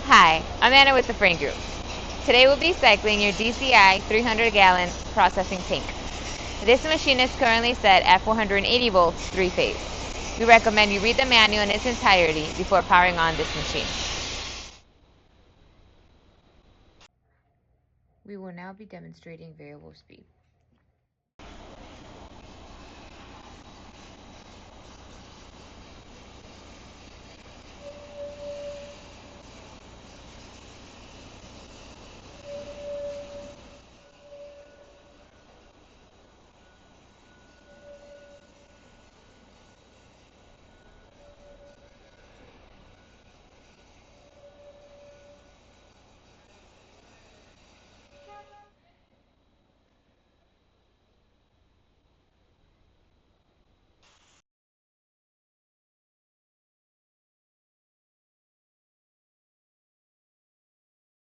Hi, I'm Anna with the Frain Group. Today we'll be cycling your DCI 300-gallon processing tank. This machine is currently set at 480 volts, 3-phase. We recommend you read the manual in its entirety before powering on this machine. We will now be demonstrating variable speed.